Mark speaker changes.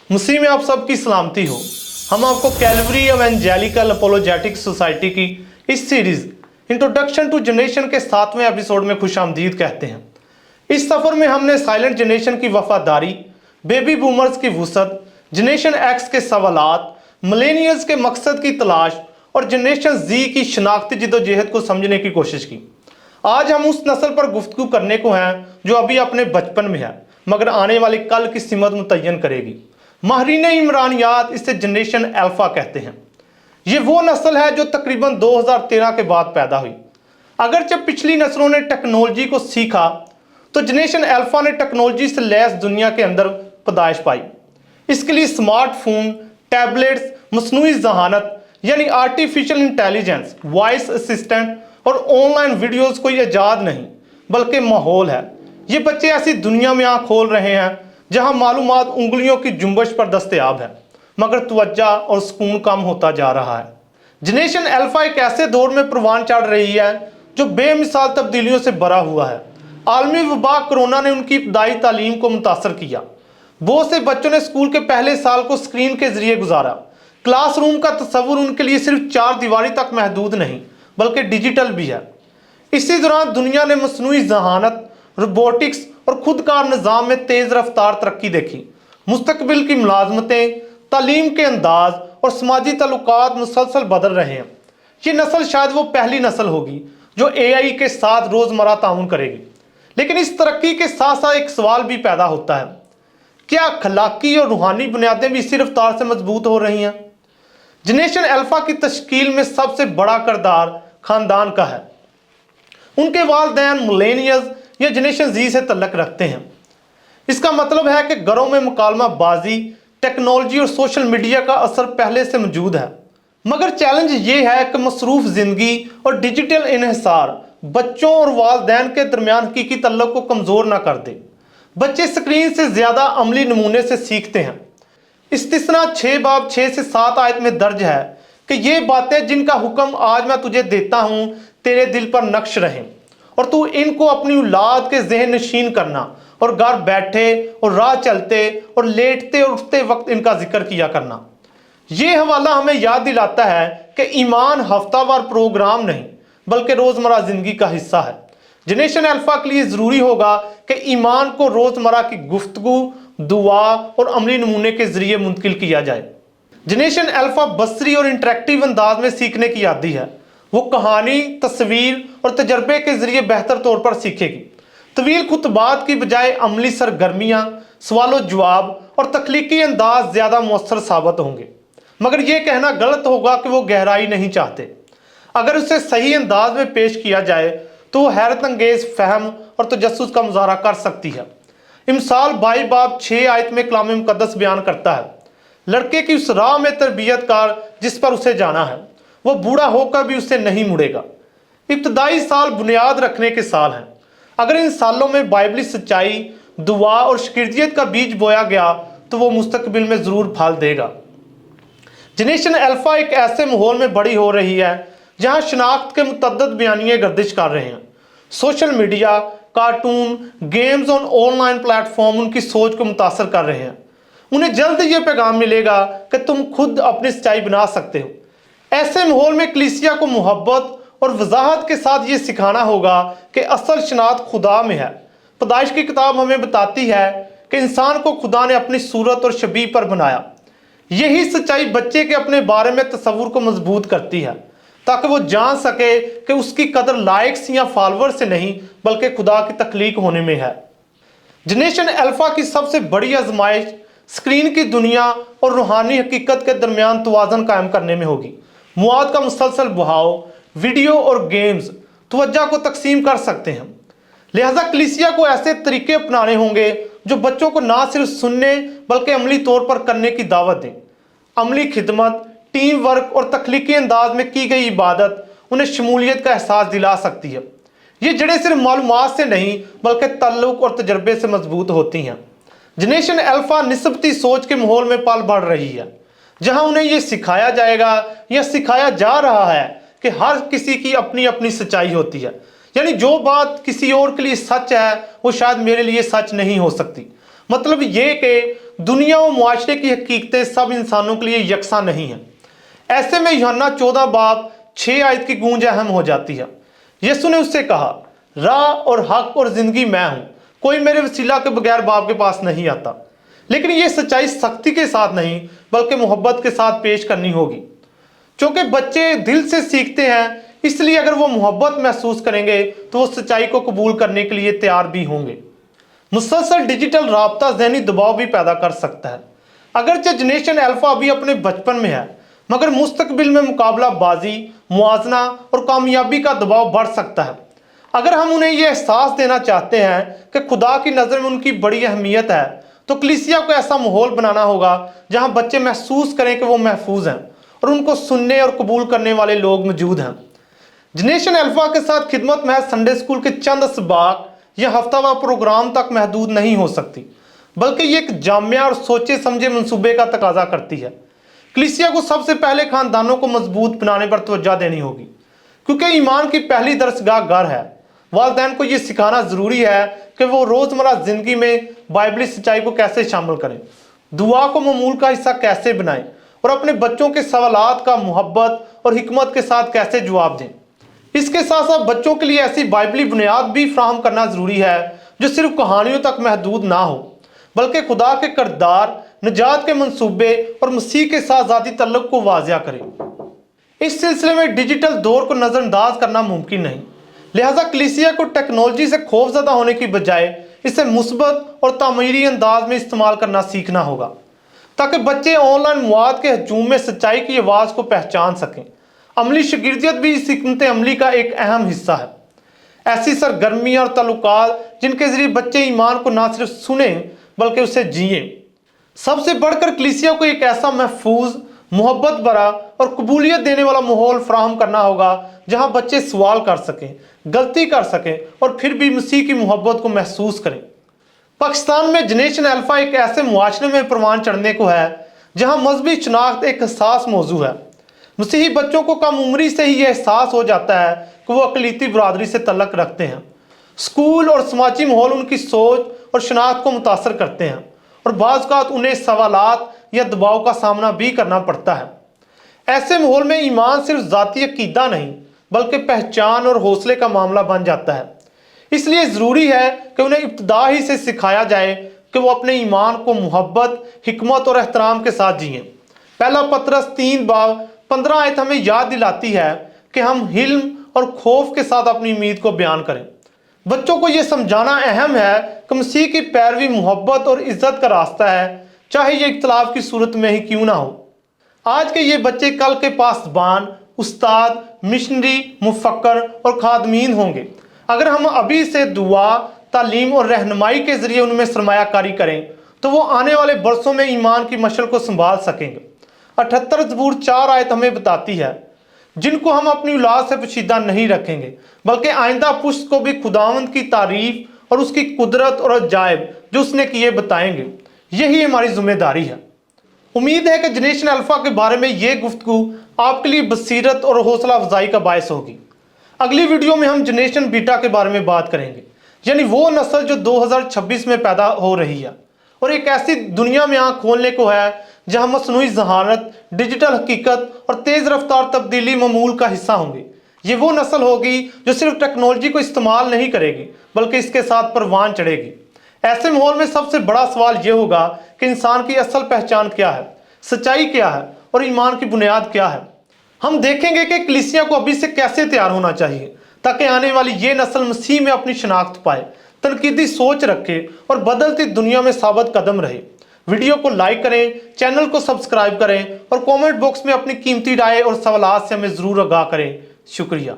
Speaker 1: मसीह में आप सबकी सलामती हो। हम आपको कैलवरी एवेंजेलिकल अपोलोजेटिक सोसाइटी की इस सीरीज इंट्रोडक्शन टू जनरेशन के 7वें एपिसोड में खुशामदीद कहते हैं। इस सफर में हमने साइलेंट जनरेशन की वफादारी, बेबी बूमर्स की वुसअत, जनरेशन एक्स के सवालात, मिलेनियल्स के मकसद की तलाश और जनरेशन जी की शनाख्ती जिदोजहद को समझने की कोशिश की। आज हम उस नस्ल पर गुफ्तगू करने को हैं जो अभी अपने बचपन में है मगर आने वाले कल की सिमत मुतय्यन करेगी। माहिरीन इमरानियात इसे जनरेशन अल्फा कहते हैं। ये वो नस्ल है जो तकरीबन 2013 के बाद पैदा हुई। अगरचे पिछली नस्लों ने टेक्नोलॉजी को सीखा तो जनरेशन अल्फा ने टेक्नोलॉजी से लैस दुनिया के अंदर पैदाइश पाई। इसके लिए स्मार्टफोन, टैबलेट्स, मसनूई जहानत यानी आर्टिफिशियल इंटेलिजेंस, वॉइस असिस्टेंट और ऑनलाइन वीडियोस कोई ईजाद नहीं बल्कि माहौल है। ये बच्चे ऐसी दुनिया में आँख खोल रहे हैं जहां मालूमात उंगलियों की जुम्बश पर दस्तयाब है मगर तवज्जो और सुकून कम होता जा रहा है। जनरेशन अल्फा एक ऐसे दौर में परवान चढ़ रही है जो बेमिसाल तब्दीलियों से भरा हुआ है। आलमी वबा कोरोना ने उनकी इब्तदाई तालीम को मुतासर किया। बहुत से बच्चों ने स्कूल के पहले साल को स्क्रीन के जरिए गुजारा। क्लासरूम का तस्वुर उनके लिए सिर्फ 4 दीवारी तक महदूद नहीं बल्कि डिजिटल भी है। इसी दौरान दुनिया ने मसनूई जहानत, रोबोटिक्स और खुदकार निज़ाम में तेज़ रफ्तार तरक्की देखी। मुस्तकबिल की मुलाजमतें, तालीम के अंदाज और समाजी ताल्लुकात मुसलसल बदल रहे हैं। ये नस्ल शायद वो पहली नस्ल होगी जो AI के साथ रोज़मर्रा ताउन करेगी। लेकिन इस तरक्की के साथ साथ एक सवाल भी पैदा होता है, क्या अखलाकी और रूहानी बुनियादें भी इसी रफ्तार से मजबूत हो रही हैं? जनरेशन अल्फा की तश्कील में सबसे बड़ा किरदार खानदान का है। उनके वालिदैन मिलेनियल्स या जनरेशन जी से तल्लक रखते हैं। इसका मतलब है कि घरों में मुकालमा बाजी, टेक्नोलॉजी और सोशल मीडिया का असर पहले से मौजूद है। मगर चैलेंज ये है कि मसरूफ जिंदगी और डिजिटल इन्हिसार बच्चों और वालिदैन के दरमियान हकीकी तल्लुक को कमज़ोर ना कर दे। बच्चे स्क्रीन से ज़्यादा अमली नमूने से सीखते हैं। इस्तिस्ना 6 बाब 6 से 7 आयत में दर्ज है कि ये बातें जिनका हुक्म आज मैं तुझे देता हूँ तेरे दिल पर नक्श रहें और तू इनको अपनी औलाद के ज़हन नशीन करना और घर बैठे और राह चलते और लेटते और उठते वक्त इनका जिक्र किया करना। ये हवाला हमें याद दिलाता है कि ईमान हफ्तावार प्रोग्राम नहीं बल्कि रोज़मर्रा ज़िंदगी का हिस्सा है। जनरेशन अल्फा के लिए ज़रूरी होगा कि ईमान को रोज़मर्रा की गुफ्तगू, दुआ और अमली नमूने के ज़रिए मुंतकिल किया जाए। जनरेशन अल्फा बसरी और इंटरेक्टिव अंदाज में सीखने की आदी है। वो कहानी, तस्वीर और तजर्बे के ज़रिए बेहतर तौर पर सीखेगी। तवील खुतबात की बजाय अमली सरगर्मियाँ, सवालो जवाब और तख्लीकी अंदाज ज़्यादा मौसर साबित होंगे। मगर यह कहना गलत होगा कि वो गहराई नहीं चाहते। अगर उसे सही अंदाज में पेश किया जाए तो वो हैरत अंगेज़ फ़हम और तजस्सुस का मुजाहरा कर सकती है। इमसाल 22 बाब 6 आयत में कलाम मुक़द्दस बयान करता है, लड़के की उस राह में तरबियत कार जिस पर उसे जाना है, वो बूढ़ा होकर भी उससे नहीं मुड़ेगा। इब्तदाई साल बुनियाद रखने के साल हैं। अगर इन सालों में बाइबली सच्चाई, दुआ और शकीरतियत का बीज बोया गया तो वो मुस्तकबिल में ज़रूर फल देगा। जनरेशन अल्फा एक ऐसे माहौल में बड़ी हो रही है जहाँ शनाख्त के मुतअद्दिद बयानिए गर्दिश कर रहे हैं। सोशल मीडिया, कार्टून, गेम्स और ऑनलाइन प्लेटफॉर्म उनकी सोच को मुतासर कर रहे हैं। उन्हें जल्द ये पैगाम मिलेगा कि तुम खुद अपनी सच्चाई बना सकते हो। ऐसे माहौल में कलीसिया को मोहब्बत और वजाहत के साथ ये सिखाना होगा कि असल शनाख्त खुदा में है। पैदाइश की किताब हमें बताती है कि इंसान को खुदा ने अपनी सूरत और शबीह पर बनाया। यही सच्चाई बच्चे के अपने बारे में तसव्वुर को मजबूत करती है ताकि वो जान सके कि उसकी कदर लाइक्स या फॉलोअर से नहीं बल्कि खुदा की तख्लीक होने में है। जनरेशन अल्फा की सबसे बड़ी आजमाइश स्क्रीन की दुनिया और रूहानी हकीकत के दरमियान तवाज़न कायम करने में होगी। मवाद का मुसलसल बहाव, वीडियो और गेम्स तवज्जो को तकसीम कर सकते हैं। लिहाजा कलीसिया को ऐसे तरीके अपनाने होंगे जो बच्चों को ना सिर्फ सुनने बल्कि अमली तौर पर करने की दावत दें। अमली खिदमत, टीम वर्क और तख्लीकी अंदाज में की गई इबादत उन्हें शमूलियत का एहसास दिला सकती है। ये जड़ें सिर्फ मालूमात से नहीं बल्कि तल्लुक और तजर्बे से मजबूत होती हैं। जनरेशन अल्फा निस्बती सोच के माहौल में पल बढ़ रही है जहां उन्हें यह सिखाया जाएगा या सिखाया जा रहा है कि हर किसी की अपनी अपनी सच्चाई होती है। यानी जो बात किसी और के लिए सच है वो शायद मेरे लिए सच नहीं हो सकती। मतलब ये कि दुनिया और मुआशरे की हकीकतें सब इंसानों के लिए यकसा नहीं है। ऐसे में यूहन्ना 14 बाब 6 आयत की गूंज अहम हो जाती है। यीशु ने उससे कहा, राह और हक और जिंदगी मैं हूं, कोई मेरे वसीला के बगैर बाप के पास नहीं आता। लेकिन ये सच्चाई सख्ती के साथ नहीं बल्कि मोहब्बत के साथ पेश करनी होगी। क्योंकि बच्चे दिल से सीखते हैं, इसलिए अगर वो मोहब्बत महसूस करेंगे तो वो सच्चाई को कबूल करने के लिए तैयार भी होंगे। मुसलसल डिजिटल राब्ता ज़हनी दबाव भी पैदा कर सकता है। अगरचे जनरेशन अल्फा अभी अपने बचपन में है, मगर मुस्तकबिल में मुकाबला बाजी, मुआजना और कामयाबी का दबाव बढ़ सकता है। अगर हम उन्हें यह एहसास देना चाहते हैं कि खुदा की नज़र में उनकी बड़ी अहमियत है, तो कलीसिया को ऐसा माहौल बनाना होगा जहां बच्चे महसूस करें कि वो महफूज हैं और उनको सुनने और कबूल करने वाले लोग मौजूद हैं। जनरेशन अल्फा के साथ खिदमत महज संडे स्कूल के चंद असबाक या हफ्तावार प्रोग्राम तक महदूद नहीं हो सकती, बल्कि ये एक जामिया और सोचे समझे मंसूबे का तकाजा करती है। कलीसिया को सबसे पहले खानदानों को मजबूत बनाने पर तवज्जो देनी होगी, क्योंकि ईमान की पहली दरसगाह घर है। वालिदैन को यह सिखाना ज़रूरी है कि वो रोज़मर्रा ज़िंदगी में बाइबली सच्चाई को कैसे शामिल करें, दुआ को मामूल का हिस्सा कैसे बनाएं और अपने बच्चों के सवालात का मोहब्बत और हिकमत के साथ कैसे जवाब दें। इसके साथ साथ बच्चों के लिए ऐसी बाइबली बुनियाद भी फ्राहम करना ज़रूरी है जो सिर्फ कहानियों तक महदूद ना हो, बल्कि खुदा के किरदार, निजात के मंसूबे और मसीह के साथ ज़ाती तल्लुक़ को वाज़िया करे। इस सिलसिले में डिजिटल दौर को नज़रअंदाज करना मुमकिन नहीं, लिहाजा कलीसिया को टेक्नोलॉजी से खौफजदा होने की बजाय इसे मुस्बत और तामीरी अंदाज में इस्तेमाल करना सीखना होगा, ताकि बच्चे ऑनलाइन मवाद के हजूम में सच्चाई की आवाज़ को पहचान सकें। अमली शगिर्दियत भी इस हिकमत अमली का एक अहम हिस्सा है। ऐसी सरगर्मियाँ और तल्लुकात जिनके ज़रिए बच्चे ईमान को ना सिर्फ सुने बल्कि उसे जिए। सबसे बढ़कर कलीसिया को एक ऐसा महफूज, मोहब्बत भरा और कबूलियत देने वाला माहौल फ्राहम करना होगा जहां बच्चे सवाल कर सकें, गलती कर सकें और फिर भी मसीह की मोहब्बत को महसूस करें। पाकिस्तान में जनरेशन अल्फा एक ऐसे मुआशरे में परवान चढ़ने को है जहां मजहबी शनाख्त एक हसास मौजू है। मसीही बच्चों को कम उम्री से ही यह एहसास हो जाता है कि वो अकलीती बरादरी से तल्लक रखते हैं। स्कूल और समाजी माहौल उनकी सोच और शनाख्त को मुतासर करते हैं और बाज़ औक़ात उन्हें सवालात या दबाव का सामना भी करना पड़ता है। ऐसे माहौल में ईमान सिर्फ ज़ाती अकीदा नहीं बल्कि पहचान और हौसले का मामला बन जाता है। इसलिए ज़रूरी है कि उन्हें इब्तिदा ही से सिखाया जाए कि वो अपने ईमान को मोहब्बत, हिकमत और एहतराम के साथ जिएं। पहला पतरस 3 बाब 15 आयत हमें याद दिलाती है कि हम हिल्म और खौफ के साथ अपनी उम्मीद को बयान करें। बच्चों को यह समझाना अहम है कि मसीह की पैरवी मोहब्बत और इज्जत का रास्ता है, चाहे ये इख्तलाफ की सूरत में ही क्यों ना हो। आज के ये बच्चे कल के पासबान, उस्ताद, मिशनरी, मुफक्कर और खादमीन होंगे। अगर हम अभी से दुआ, तालीम और रहनुमाई के ज़रिए उनमें सरमायाकारी करें तो वो आने वाले बरसों में ईमान की मशल को संभाल सकेंगे। 78 ज़बूर 4 आयत हमें बताती है, जिनको हम अपनी औलाद से पोशीदा नहीं रखेंगे बल्कि आइंदा पुश्त को भी खुदावंद की तारीफ और उसकी कुदरत और अजायब जो उसने किए बताएंगे। यही हमारी जिम्मेदारी है। उम्मीद है कि जनरेशन अल्फा के बारे में ये गुफ्तगू आपके लिए बसीरत और हौसला अफजाई का बायस होगी। अगली वीडियो में हम जनरेशन बीटा के बारे में बात करेंगे, यानी वो नस्ल जो 2026 में पैदा हो रही है और एक ऐसी दुनिया में आँख खोलने को है जहां मसनूई जहानत, डिजिटल हकीकत और तेज़ रफ्तार तब्दीली मामूल का हिस्सा होंगे। ये वो नस्ल होगी जो सिर्फ टेक्नोलॉजी को इस्तेमाल नहीं करेगी बल्कि इसके साथ परवान चढ़ेगी। ऐसे माहौल में सबसे बड़ा सवाल ये होगा कि इंसान की असल पहचान क्या है, सच्चाई क्या है और ईमान की बुनियाद क्या है। हम देखेंगे कि कलीसिया को अभी से कैसे तैयार होना चाहिए ताकि आने वाली ये नस्ल मसीह में अपनी शनाख्त पाए, तनकीदी सोच रखे और बदलती दुनिया में साबित कदम रहे। वीडियो को लाइक करें, चैनल को सब्सक्राइब करें और कमेंट बॉक्स में अपनी कीमती राय और सवालात से हमें ज़रूर आगाह करें। शुक्रिया।